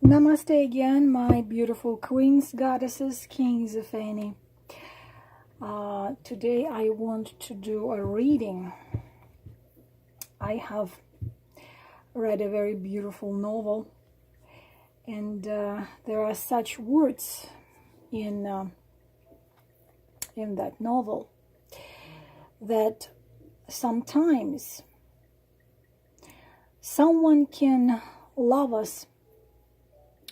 Namaste again, my beautiful queens, goddesses, kings of any. Today I want to do a reading. I have read a very beautiful novel, and there are such words in that novel that sometimes someone can love us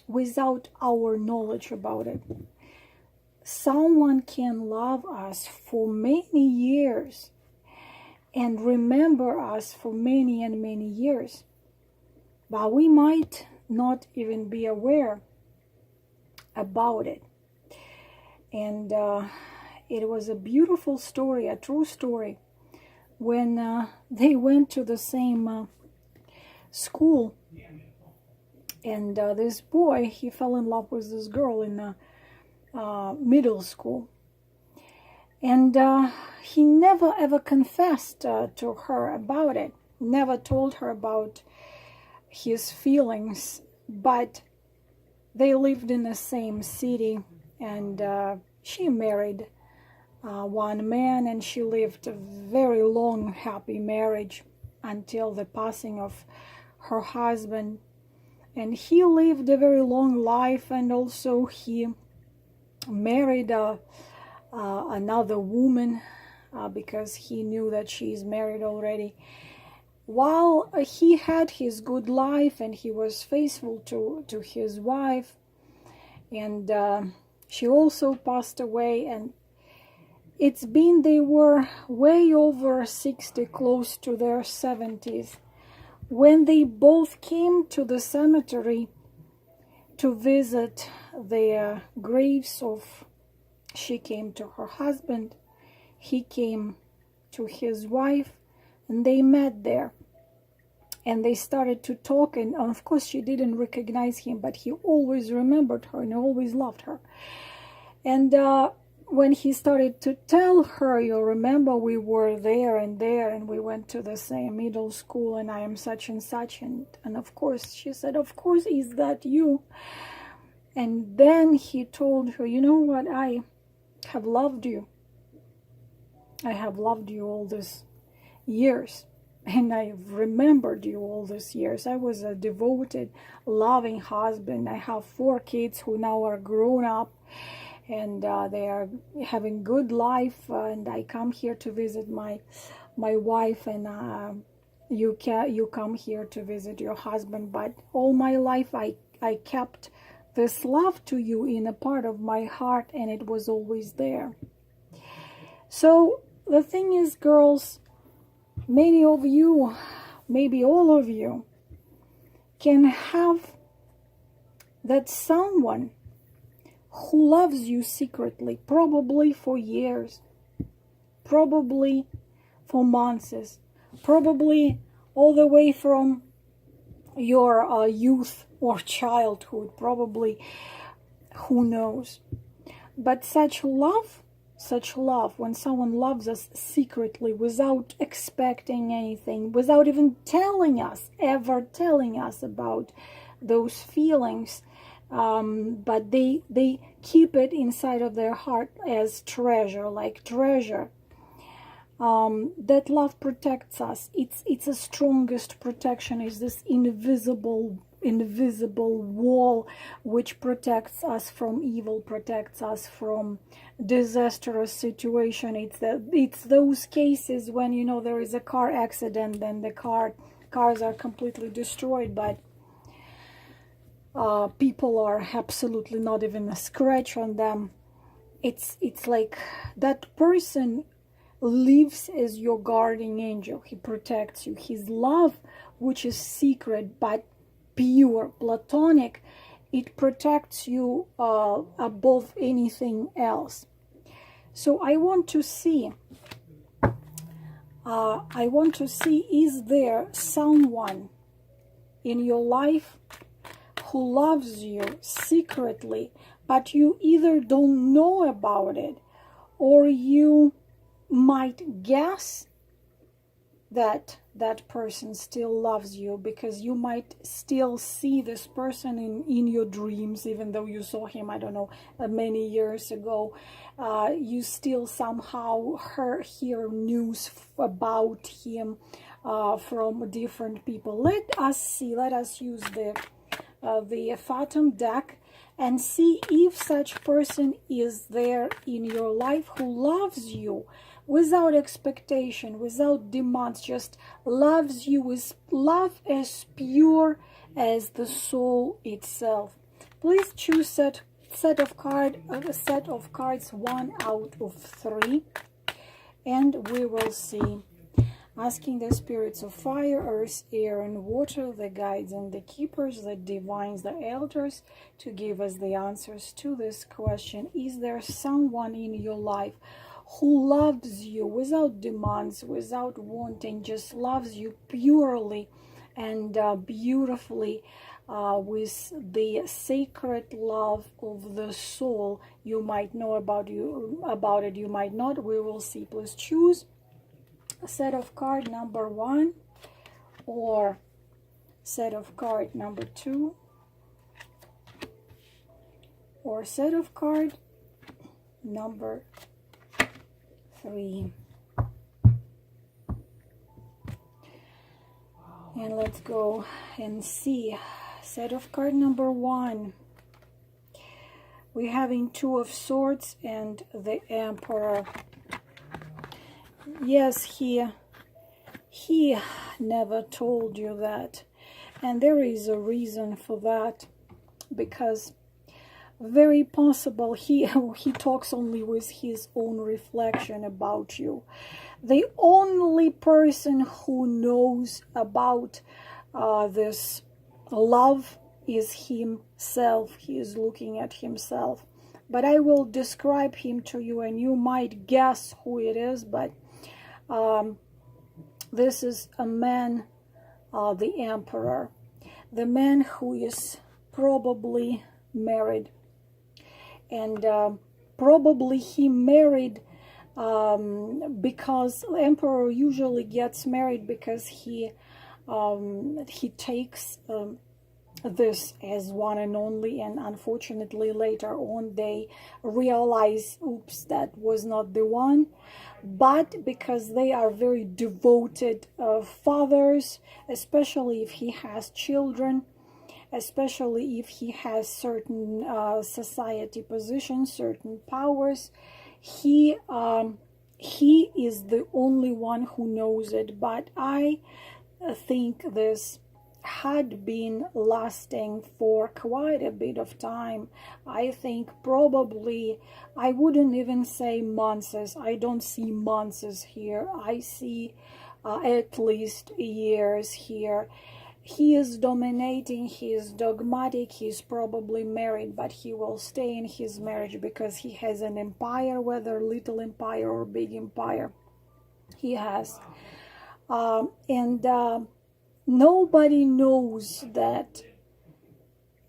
without our knowledge about it. Someone can love us for many years and remember us for many and many years, but we might not even be aware about it. And it was a beautiful story, a true story, when they went to the same school. And this boy, he fell in love with this girl in middle school. And he never ever confessed to her about it, never told her about his feelings, but they lived in the same city, and she married one man, and she lived a very long, happy marriage until the passing of her husband. And he lived a very long life, and also he married another woman because he knew that she's married already. While he had his good life and he was faithful to his wife, and she also passed away, and they were way over 60, close to their 70s. When they both came to the cemetery to visit the graves of, she came to her husband, he came to his wife, and they met there. And they started to talk, and of course she didn't recognize him, but he always remembered her and always loved her. And when he started to tell her, you remember we were there, and we went to the same middle school, and I am such and such, and of course she said, of course, is that you? And then he told her, you know what, I have loved you. I have loved you all these years, and I remembered you all these years. I was a devoted, loving husband. I have 4 kids who now are grown up, and they are having good life, and I come here to visit my wife, and you come here to visit your husband. But all my life I kept this love to you in a part of my heart, and it was always there. So the thing is, girls, many of you, maybe all of you, can have that someone who loves you secretly, probably for years, probably for months, probably all the way from your youth or childhood, probably, who knows. But such love, when someone loves us secretly, without expecting anything, without even ever telling us about those feelings, but they keep it inside of their heart as treasure, like treasure. That love protects us. It's the strongest protection. Is this invisible wall which protects us from evil, protects us from disastrous situation. It's those cases when, you know, there is a car accident, then the cars are completely destroyed, but people are absolutely not even a scratch on them. It's like that person lives as your guardian angel. He protects you. His love, which is secret but pure, platonic, it protects you above anything else. So I want to see, is there someone in your life who loves you secretly, but you either don't know about it, or you might guess that that person still loves you, because you might still see this person in your dreams, even though you saw him, I don't know, many years ago. You still somehow hear news about him from different people. Let us use the Phantom deck and see if such person is there in your life who loves you without expectation, without demands, just loves you with love as pure as the soul itself. Please choose set of cards 1 out of 3, and we will see. Asking the spirits of fire, earth, air, and water, the guides and the keepers, the divines, the elders, to give us the answers to this question. Is there someone in your life who loves you without demands, without wanting, just loves you purely and beautifully, with the sacred love of the soul? You might know about it, you might not. We will see. Please choose set of card number 1 or set of card number 2 or set of card number 3. And let's go and see. Set of card number 1. We're having 2 of Swords and the Emperor. Yes, he never told you that, and there is a reason for that, because very possible he talks only with his own reflection about you. The only person who knows about this love is himself. He is looking at himself, but I will describe him to you and you might guess who it is. But this is a man, the Emperor, the man who is probably married, and probably he married because the Emperor usually gets married because he takes this as one and only, and unfortunately later on they realize, oops, that was not the one. But because they are very devoted fathers, especially if he has children, especially if he has certain society positions, certain powers, he is the only one who knows it. But I think this had been lasting for quite a bit of time. I think probably, I wouldn't even say months. I don't see months here. I see at least years here. He is dominating, he is dogmatic, he is probably married, but he will stay in his marriage because he has an empire, whether little empire or big empire he has. Nobody knows that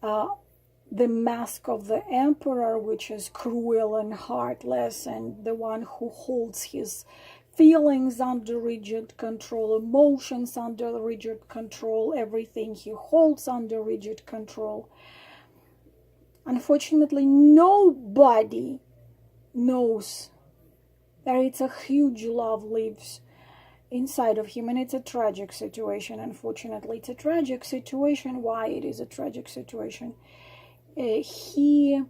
the mask of the Emperor, which is cruel and heartless, and the one who holds his feelings under rigid control, emotions under rigid control, everything he holds under rigid control. Unfortunately, nobody knows that it's a huge love lives inside of him, and it's a tragic situation. Unfortunately, it's a tragic situation. Why it is a tragic situation? He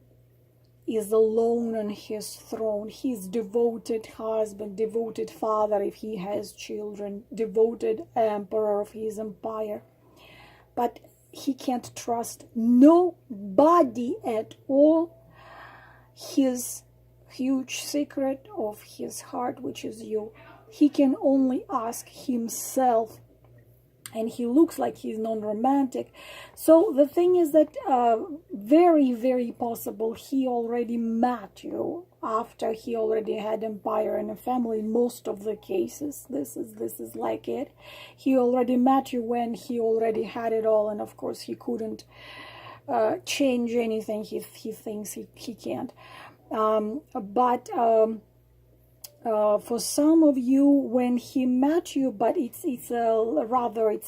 is alone on his throne. He's devoted husband, devoted father if he has children, devoted emperor of his empire. But he can't trust nobody at all. His huge secret of his heart, which is you, he can only ask himself, and he looks like he's non-romantic. So the thing is that very, very possible he already met you after he already had empire and a family. Most of the cases, this is like it. He already met you when he already had it all, and of course he couldn't change anything he thinks he can't. for some of you, when he met you, but it's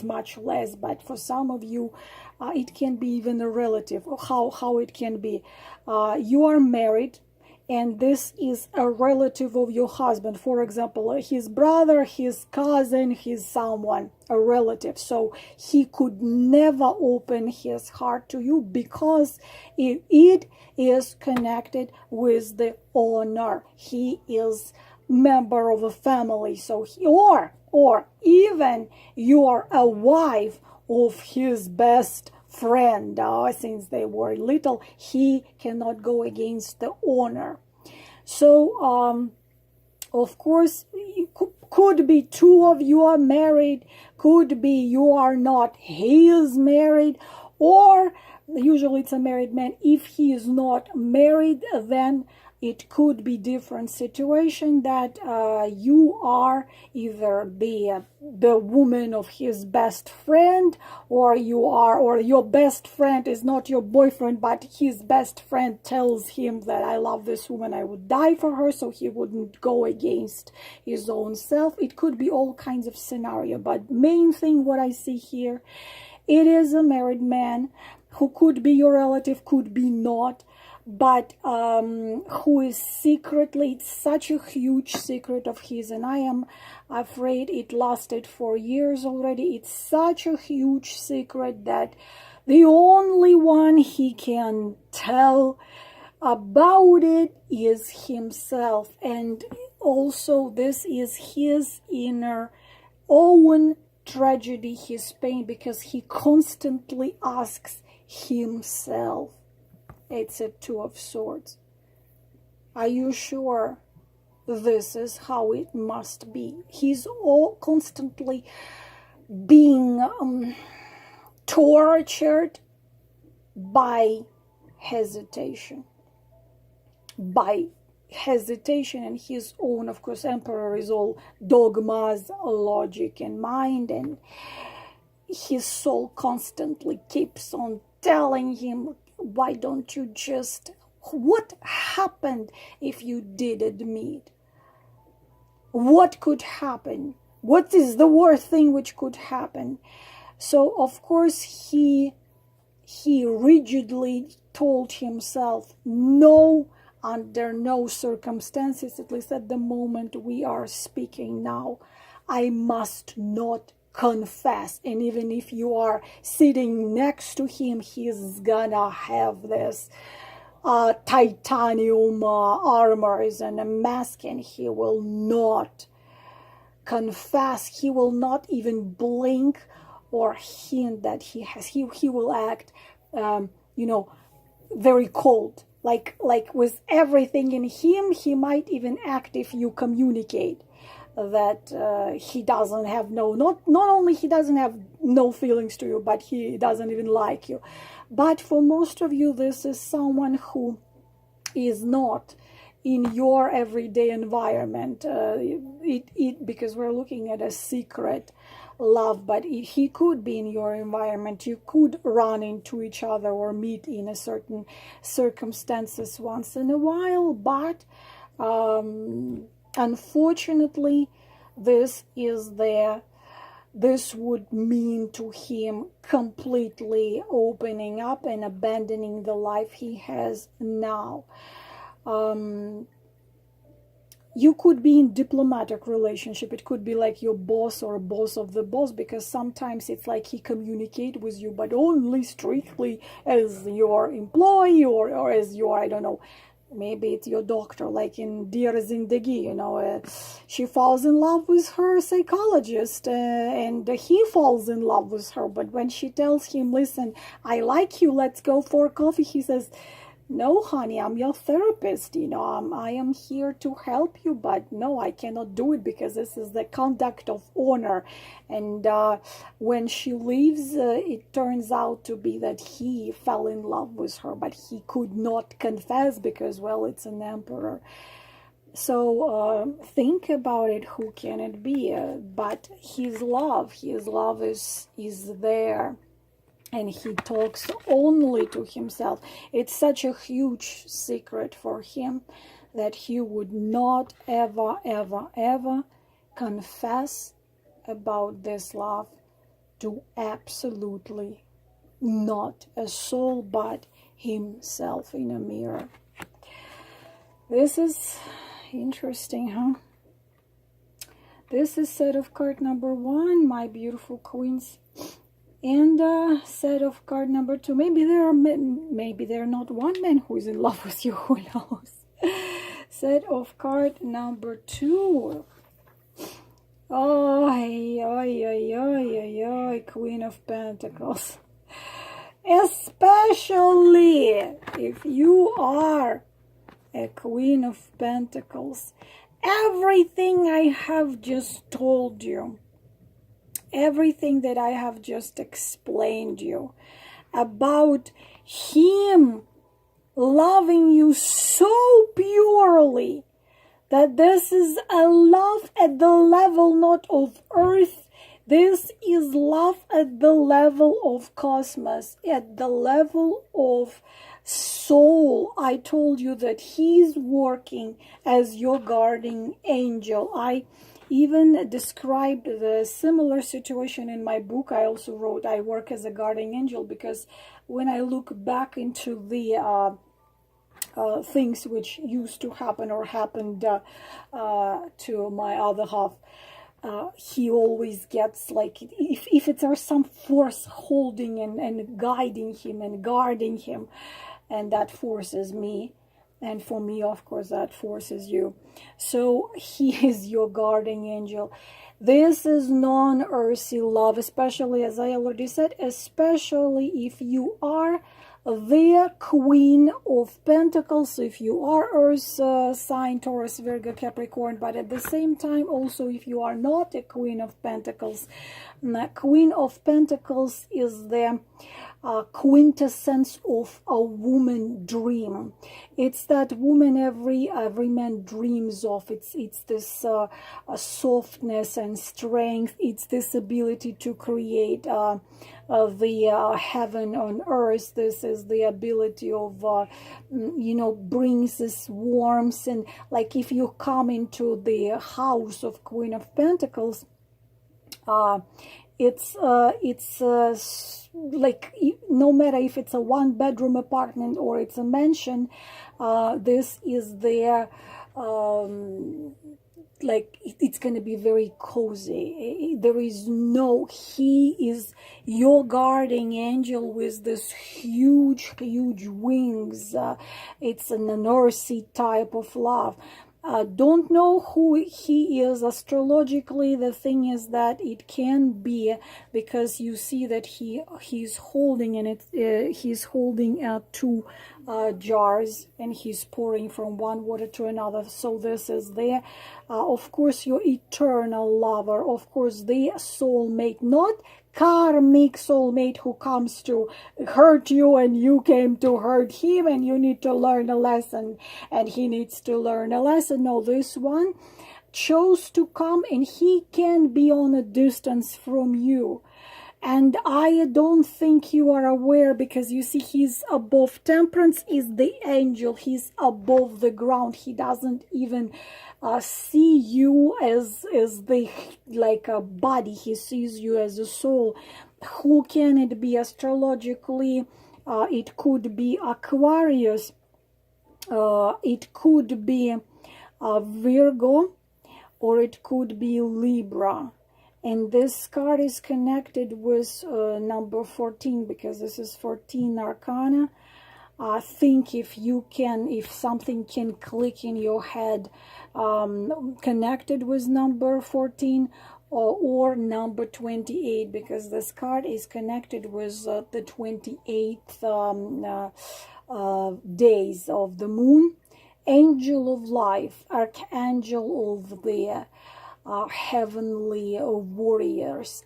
much less. But for some of you, it can be even a relative. How it can be, you are married, and this is a relative of your husband. For example, his brother, his cousin, his someone, a relative. So he could never open his heart to you because it is connected with the honor. He is member of a family. So or even you are a wife of his best friend, since they were little, he cannot go against the honor. So of course, could be two of you are married, could be you are not, he is married, or usually it's a married man. If he is not married, then it could be different situation, that you are either the woman of his best friend, or your best friend is not your boyfriend, but his best friend tells him that I love this woman, I would die for her, so he wouldn't go against his own self. It could be all kinds of scenario, but main thing what I see here, it is a married man who could be your relative, could be not, but who is secretly, it's such a huge secret of his, and I am afraid it lasted for years already. It's such a huge secret that the only one he can tell about it is himself. And also this is his inner own tragedy, his pain, because he constantly asks himself. It's a Two of Swords. Are you sure this is how it must be? He's all constantly being tortured by hesitation. And his own, of course, emperor is all dogmas, logic, and mind, and his soul constantly keeps on telling him, why don't you just, what happened if you did admit? What could happen? What is the worst thing which could happen? So of course he rigidly told himself, no, under no circumstances, at least at the moment we are speaking now, I must not confess. And even if you are sitting next to him, he's gonna have this titanium armors and a mask, and he will not confess. He will not even blink or hint that he has. He will act very cold, like with everything in him. He might even act if you communicate that he doesn't have not only he doesn't have no feelings to you, but he doesn't even like you. But for most of you, this is someone who is not in your everyday environment, because we're looking at a secret love, but he could be in your environment. You could run into each other or meet in a certain circumstances once in a while, but unfortunately, this would mean to him completely opening up and abandoning the life he has now. You could be in diplomatic relationship. It could be like your boss or a boss of the boss, because sometimes it's like he communicate with you, but only strictly as your employee or as your, I don't know, maybe it's your doctor, like in Dear Zindagi, she falls in love with her psychologist, and he falls in love with her. But when she tells him, listen, I like you, let's go for coffee, he says, no, honey, I'm your therapist, I am here to help you, but no, I cannot do it because this is the conduct of honor. And when she leaves, it turns out to be that he fell in love with her, but he could not confess because, well, it's an emperor. So think about it, who can it be? But his love is there. And he talks only to himself. It's such a huge secret for him that he would not ever, ever, ever confess about this love to absolutely not a soul but himself in a mirror. This is interesting, huh? This is set of card number 1, my beautiful queens, and set of card number 2. Maybe there are men, maybe there are not one man who is in love with you, who knows? Set of card number 2. Queen of Pentacles. Especially if you are a Queen of Pentacles, everything I have just told you, everything that I have just explained you about him loving you so purely, that this is a love at the level not of earth, this is love at the level of cosmos, at the level of soul. I told you that he's working as your guardian angel. I even described the similar situation in my book. I also wrote I work as a guardian angel, because when I look back into the things which used to happen or happened to my other half, he always gets like, if it's there some force holding and guiding him and guarding him, and that forces me, and for me of course that forces you. So he is your guardian angel. This is non-earthly love, especially, as I already said, especially if you are the Queen of Pentacles, if you are Earth sign, Taurus, Virgo, Capricorn, but at the same time also if you are not a Queen of Pentacles. Queen of Pentacles is the quintessence of a woman dream. It's that woman every man dreams of. It's this softness and strength. It's this ability to create the heaven on earth. This is the ability of brings this warmth. And like if you come into the house of Queen of Pentacles, it's like, no matter if it's a 1-bedroom apartment or it's a mansion, this is their like it's going to be very cozy. There is no, he is your guardian angel with this huge wings. It's an earthy type of love. Don't know who he is astrologically. The thing is that it can be, because you see that he's holding, and he's holding 2 jars, and he's pouring from one water to another. So this is there, of course, your eternal lover, of course, the soulmate, not karmic soulmate who comes to hurt you and you came to hurt him and you need to learn a lesson and he needs to learn a lesson. No, this one chose to come, and he can be on a distance from you. And I don't think you are aware, because you see he's above. Temperance is the angel. He's above the ground. He doesn't even see you as the, like a body. He sees you as a soul. Who can it be astrologically? It could be Aquarius. It could be Virgo, or it could be Libra. And this card is connected with number 14, because this is 14 arcana. I think if something can click in your head connected with number 14 or number 28, because this card is connected with the 28th days of the moon. Angel of life, archangel of the heavenly warriors.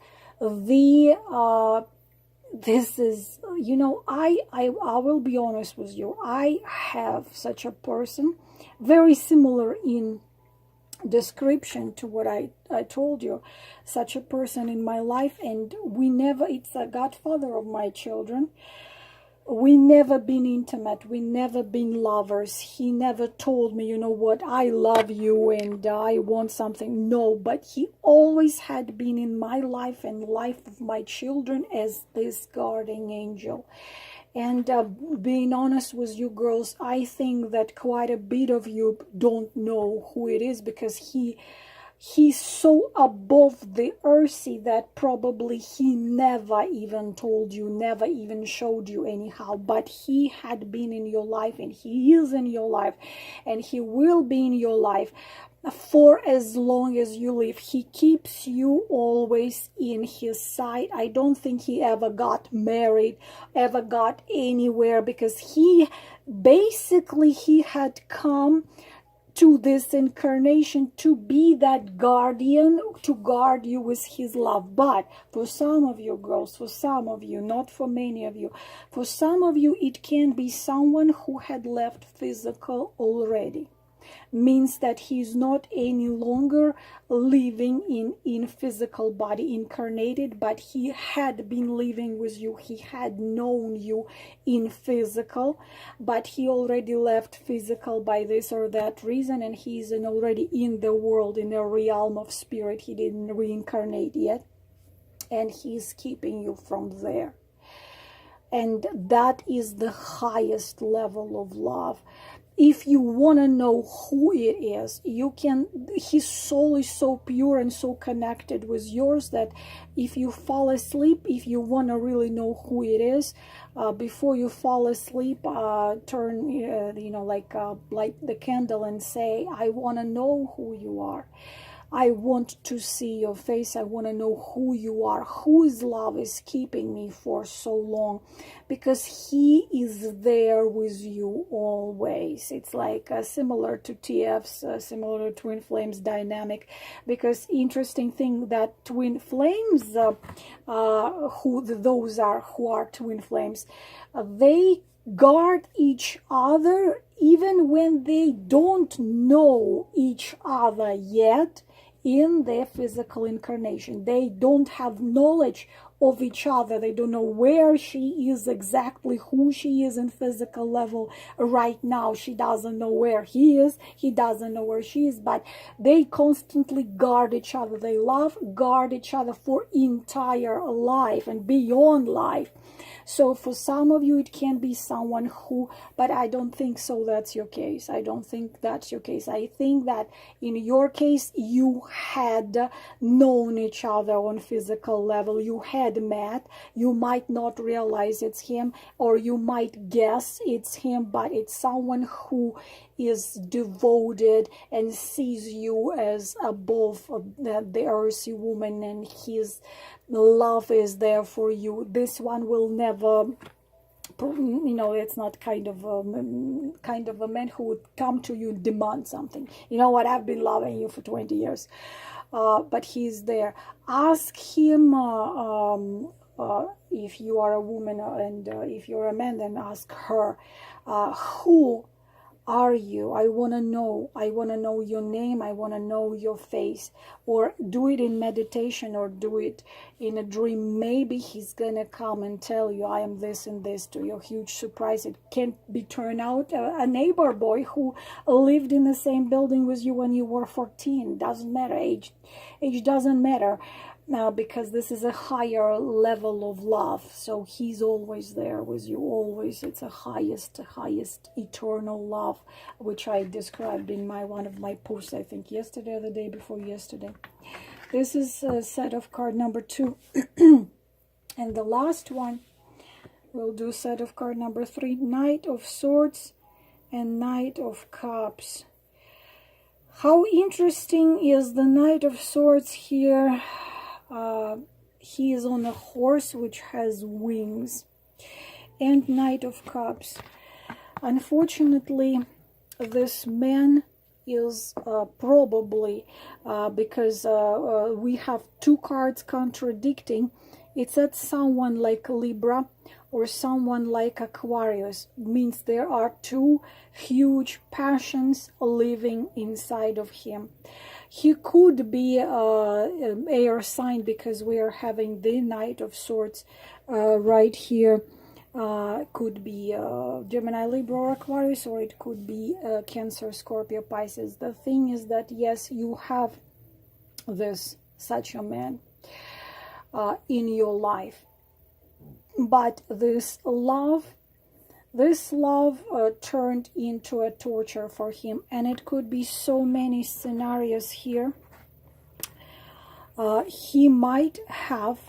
This is, I will be honest with you. I have such a person, very similar in description to what I told you, such a person in my life, and it's a godfather of my children. we never been intimate, we never been lovers. He never told me, you know what, I love you and I want something. No, but he always had been in my life and life of my children as this guardian angel. And being honest with you girls, I think that quite a bit of you don't know who it is, because he's so above the earthy that probably he never even told you, never even showed you anyhow. But he had been in your life, and he is in your life, and he will be in your life for as long as you live. He keeps you always in his sight. I don't think he ever got married, ever got anywhere, because he had come to this incarnation to be that guardian, to guard you with his love. But for some of you girls, for some of you, not for many of you, for some of you it can be someone who had left physical already. Means that he's not any longer living in physical body, incarnated, but he had been living with you. He had known you in physical, but he already left physical by this or that reason, and he's already in the world, in the realm of spirit. He didn't reincarnate yet, and he's keeping you from there. And that is the highest level of love. If you want to know who it is, you can. His soul is so pure and so connected with yours that if you fall asleep, if you want to really know who it is, before you fall asleep, turn, light the candle and say, I want to know who you are. I want to see your face. I want to know who you are, whose love is keeping me for so long, because he is there with you always. It's like similar to TF's, similar to twin flames dynamic, because interesting thing that twin flames, those who are twin flames, they guard each other even when they don't know each other yet in their physical incarnation. They don't have knowledge of each other. They don't know where she is exactly, who she is in physical level right now. She doesn't know where he is. He doesn't know where she is, but they constantly guard each other. They guard each other for entire life and beyond life. So for some of you, it can be someone who, but I don't think so that's your case. I don't think that's your case. I think that in your case, you had known each other on physical level. You had met. You might not realize it's him, or you might guess it's him, but it's someone who is devoted and sees you as above the earthy woman, and his love is there for you. This one will never, it's not kind of a man who would come to you and demand something. You know what, I've been loving you for 20 years. But he's there. Ask him, if you are a woman, and if you're a man, then ask her, who are you? I want to know. I want to know your name. I want to know your face. Or do it in meditation, or do it in a dream. Maybe he's going to come and tell you, I am this and this, to your huge surprise. It can be turned out a neighbor boy who lived in the same building with you when you were 14. Doesn't matter. Age doesn't matter. Because this is a higher level of love, so he's always there with you, always. It's a highest eternal love, which I described in one of my posts, I think yesterday or the day before yesterday. This is a set of card number 2. And the last one, we'll do set of card number 3, Knight of Swords and Knight of Cups. How interesting is the Knight of Swords here? He is on a horse which has wings, and Knight of Cups. Unfortunately, this man is probably, because we have 2 cards contradicting, it's that someone like Libra or someone like Aquarius. Means there are 2 huge passions living inside of him. He could be an air sign, because we are having the Knight of Swords right here. Could be Gemini, Libra, or Aquarius, or it could be Cancer, Scorpio, Pisces. The thing is that yes, you have such a man in your life, but this love turned into a torture for him, and it could be so many scenarios here. He might have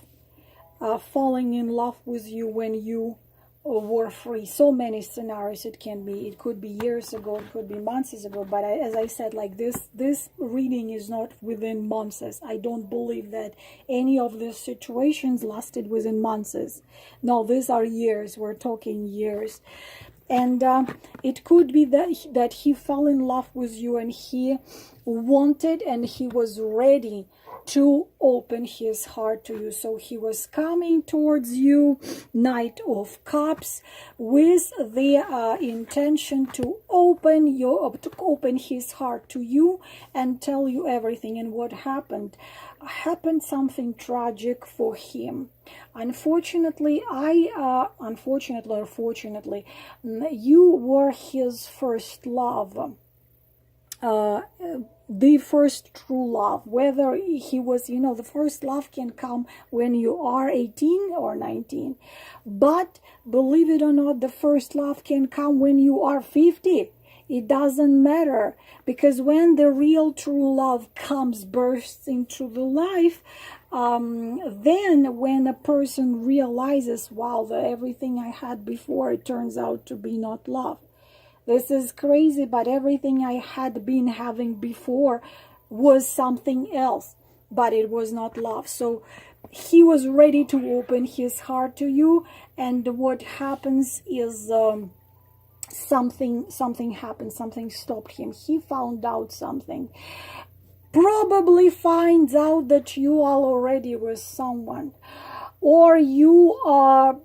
fallen in love with you when you were free. So many scenarios it can be. It could be years ago, it could be months ago, but as I said, like this reading is not within months. I don't believe that any of these situations lasted within months. No, these are years. We're talking years. And it could be that he fell in love with you, and he wanted and he was ready to open his heart to you. So he was coming towards you, Knight of Cups, with the intention to open his heart to you and tell you everything. And what happened something tragic for him. Unfortunately, unfortunately or fortunately, you were his first love. The first true love, whether he was, the first love can come when you are 18 or 19. But believe it or not, the first love can come when you are 50. It doesn't matter, because when the real true love bursts into the life, then when a person realizes, wow, everything I had before, it turns out to be not love. This is crazy, but everything I had been having before was something else, but it was not love. So he was ready to open his heart to you, and what happens is something happened, something stopped him. He found out something. Probably finds out that you are already with someone, or you are.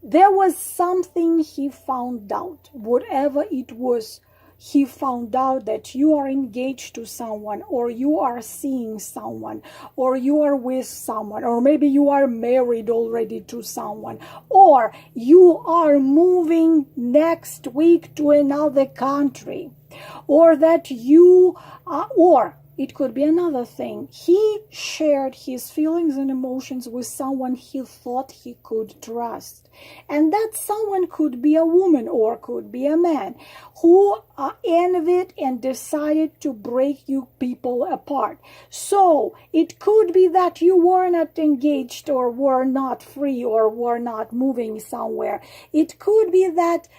There was something he found out, whatever it was. He found out that you are engaged to someone, or you are seeing someone, or you are with someone, or maybe you are married already to someone, or you are moving next week to another country, or that you or it could be another thing. He shared his feelings and emotions with someone he thought he could trust. And that someone could be a woman or could be a man who envied and decided to break you people apart. So it could be that you were not engaged, or were not free, or were not moving somewhere. It could be that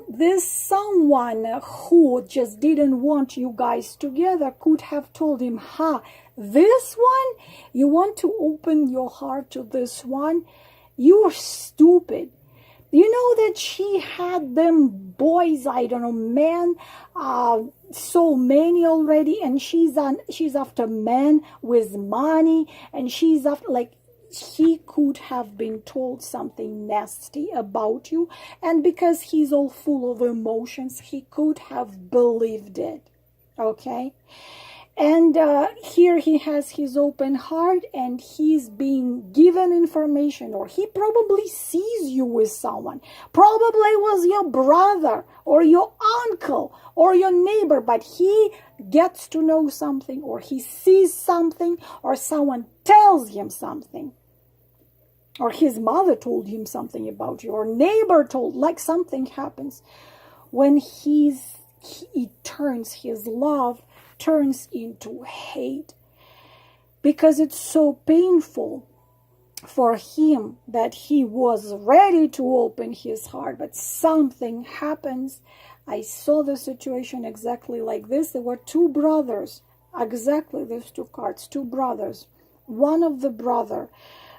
this someone who just didn't want you guys together could have told him, this one, you want to open your heart to this one? You're stupid. You know that she had them boys, I don't know, men, so many already, and she's after men with money, and she's after, like, he could have been told something nasty about you, and because he's all full of emotions, he could have believed it. Okay? And here he has his open heart, and he's being given information, or he probably sees you with someone. Probably was your brother or your uncle or your neighbor, but he gets to know something, or he sees something, or someone tells him something. Or his mother told him something about you, or neighbor told, like something happens. When his love turns into hate, because it's so painful for him that he was ready to open his heart, but something happens. I saw the situation exactly like this. There were two brothers, exactly these two cards, two brothers. One of the brother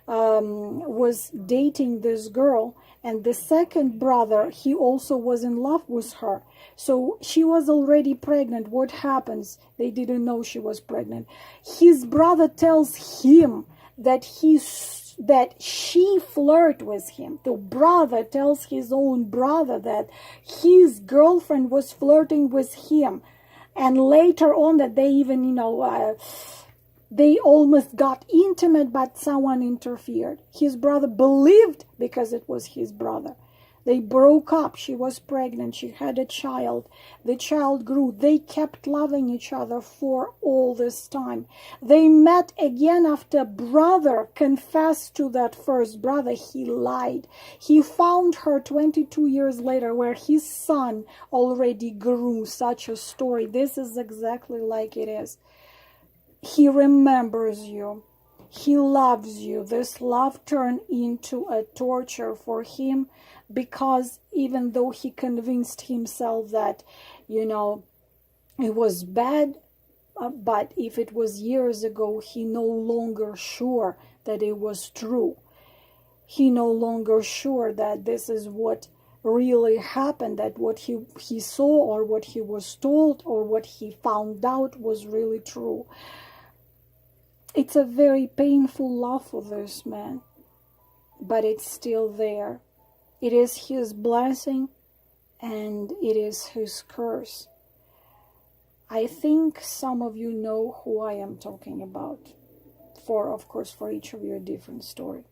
was dating this girl, and the second brother, he also was in love with her. So she was already pregnant. What happens? They didn't know she was pregnant. His brother tells him that she flirt with him. The brother tells his own brother that his girlfriend was flirting with him, and later on that they even They almost got intimate, but someone interfered. His brother believed, because it was his brother. They broke up. She was pregnant. She had a child. The child grew. They kept loving each other for all this time. They met again after brother confessed to that first brother he lied. He found her 22 years later where his son already grew. Such a story. This is exactly like it is. He remembers you. He loves you. This love turned into a torture for him, because even though he convinced himself that, you know, it was bad, but if it was years ago, he no longer sure that it was true. He no longer sure that this is what really happened, that what he saw or what he was told or what he found out was really true. It's a very painful love for this man, but it's still there. It is his blessing and it is his curse. I think some of you know who I am talking about. Of course, for each of you a different story.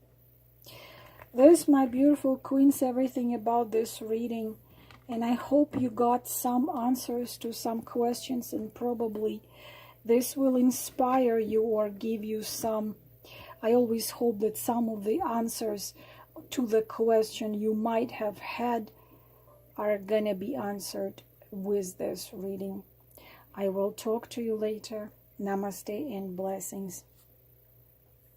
This, my beautiful queens, everything about this reading. And I hope you got some answers to some questions, and probably this will inspire you or give you some. I always hope that some of the answers to the question you might have had are gonna be answered with this reading. I will talk to you later. Namaste and blessings.